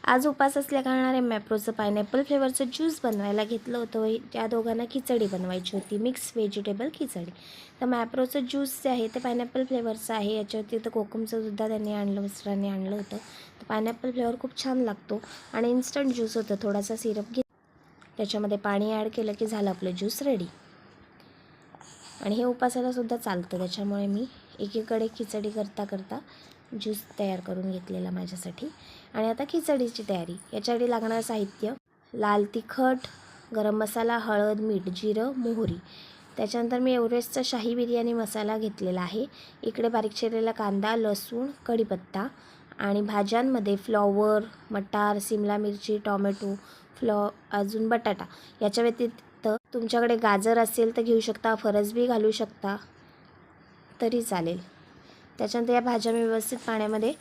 आज उपास असल्या कारणाने मॅप्रोचं पायनॅपल फ्लेवरचं ज्यूस बनवायला घेतलं होतं. त्या दोघांना खिचडी बनवायची होती, मिक्स व्हेजिटेबल खिचडी. तर मॅप्रोचं ज्यूस जे आहे ते पायनॅपल फ्लेवरचं आहे. याच्यावरती तर कोकमचंसुद्धा त्यांनी आणलं, मिस्टरांनी आणलं होतं. तर पायनॅपल फ्लेवर खूप छान लागतो आणि इन्स्टंट ज्यूस होतं. थोडासा सिरप घे, त्याच्यामध्ये पाणी ॲड केलं की झालं आपलं ज्यूस रेडी. आणि हे उपासालासुद्धा चालतं, त्याच्यामुळे मी एकीकडे खिचडी करता करता ज्यूस तयार करून घेतलेला माझ्यासाठी. आणि आता खिचडीची तयारी. याच्यासाठी लागणारं साहित्य: लाल तिखट, गरम मसाला, हळद, मीठ, जिरं, मोहरी. त्याच्यानंतर मी एव्हरेस्टचा शाही बिर्याणी मसाला घेतलेला आहे. इकडे बारीक चिरलेला कांदा, लसूण, कढीपत्ता आणि भाज्यांमध्ये फ्लॉवर, मटार, सिमला मिरची, टॉमॅटो, अजून बटाटा. याच्या व्यतिरिक्त तुमच्याकडे गाजर असेल तर घेऊ शकता, फरसबी घालू शकता तरी चालेल. त्याच्यानंतर या भाज्या मी व्यवस्थित पाण्यामध्ये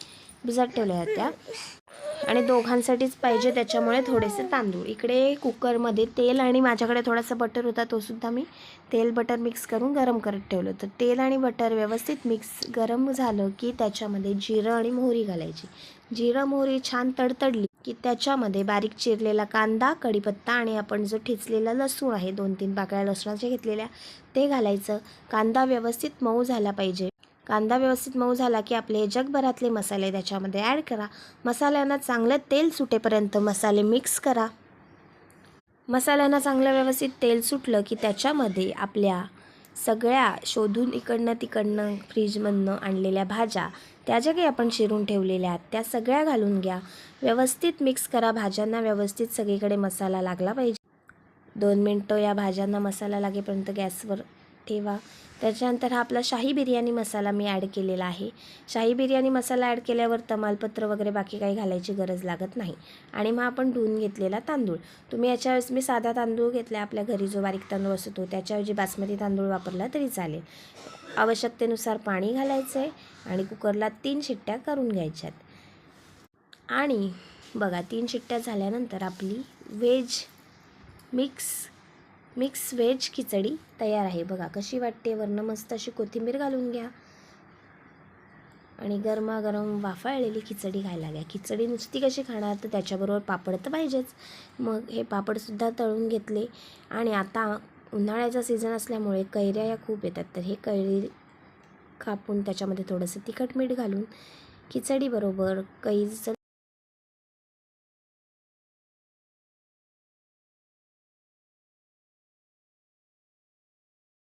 भिजत ठेवल्या होत्या आणि दोघांसाठीच पाहिजे त्याच्यामुळे थोडेसे तांदूळ. इकडे कुकरमध्ये तेल आणि माझ्याकडे थोडासा बटर होता, तोसुद्धा मी तेल बटर मिक्स करून गरम करत ठेवलं होतं. तेल आणि बटर व्यवस्थित गरम झालं की त्याच्यामध्ये जिरं आणि मोहरी घालायची. जिरं मोहरी छान तडतडली की त्याच्यामध्ये बारीक चिरलेला कांदा, कढीपत्ता आणि आपण जो ठेचलेला लसूण आहे, 2-3 पाकळ्या लसणाच्या घेतलेल्या, ते घालायचं. कांदा व्यवस्थित मऊ झाला पाहिजे. कांदा व्यवस्थित मऊ झाला की आपले जगभरातले मसाले त्याच्यामध्ये ॲड करा. मसाल्यांना चांगलं तेल सुटेपर्यंत मसाले मिक्स करा. मसाल्यांना चांगलं व्यवस्थित तेल सुटलं की त्याच्यामध्ये आपल्या सगळ्या शोधून इकडनं तिकडनं फ्रीजमधनं आणलेल्या भाज्या, त्या ज्या काही आपण चिरून ठेवलेल्या आहेत त्या सगळ्या घालून घ्या. व्यवस्थित मिक्स करा. भाज्यांना व्यवस्थित सगळीकडे मसाला लागला पाहिजे. 2 मिनटं या भाज्यांना मसाला लागेपर्यंत गॅसवर ठेवा. त्याच्यानंतर हा आपला शाही बिर्याणी मसाला मी ॲड केलेला आहे. शाही बिर्याणी मसाला ॲड केल्यावर तमालपत्र वगैरे बाकी काही घालायची गरज लागत नाही. आणि मग आपण धुवून घेतलेला तांदूळ, तुम्ही याच्यावेळेस मी साधा तांदूळ घेतला, आपल्या घरी जो बारीक तांदूळ असतो त्याच्याऐवजी बासमती तांदूळ वापरला तरी चालेल. आवश्यकतेनुसार पाणी घालायचं आहे आणि कुकरला 3 शिट्ट्या करून घ्यायच्यात. आणि बघा 3 शिट्ट्या झाल्यानंतर आपली मिक्स व्हेज खिचडी तयार आहे. बघा कशी वाटते. वरनं मस्त अशी कोथिंबीर घालून घ्या आणि गरमागरम वाफाळलेली खिचडी खायला घ्या. खिचडी नुसती कशी खाणार, तर त्याच्याबरोबर पापड तर पाहिजेच. मग हे पापडसुद्धा तळून घेतले. आणि आता उन्हाळ्याचा सीझन असल्यामुळे कैऱ्या या खूप येतात, तर हे कैरी कापून त्याच्यामध्ये थोडंसं तिखट मीठ घालून खिचडीबरोबर कैरीचं